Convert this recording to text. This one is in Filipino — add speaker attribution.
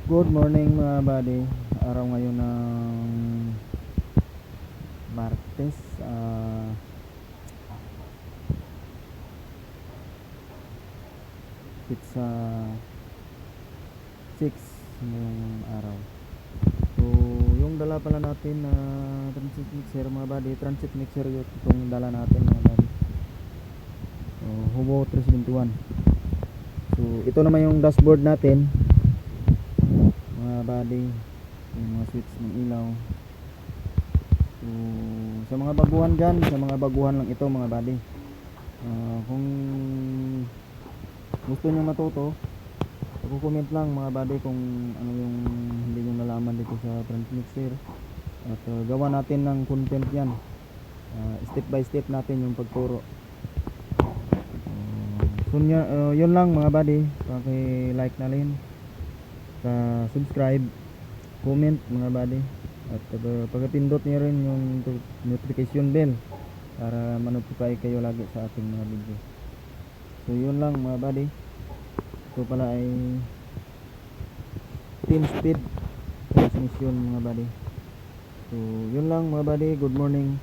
Speaker 1: Good morning mga buddy. Araw ngayon ng Martes. It's 6 ngayong araw. So, yung dala pala natin na transit mixer mga buddy. Transit mixer itong dala natin mga buddy. So, Hubo 371. So, ito naman yung dashboard natin mga buddy. Yung mga switch ng ilaw. So, sa mga baguhan dyan, sa mga baguhan lang ito mga buddy. Kung gusto nyo matuto, comment lang mga buddy kung ano yung hindi nyo nalaman dito sa transmixer. At gawa natin ng content yan. Step by step natin yung pagturo. So yun lang mga buddy. Paki-like na rin, subscribe, comment mga buddy. At pagpindot niyo rin yung notification bell para ma-notify kayo lagi sa ating mga video. So yun lang mga buddy. Ito pala ay 10 speed transmission mga buddy. So yun lang mga buddy. Good morning.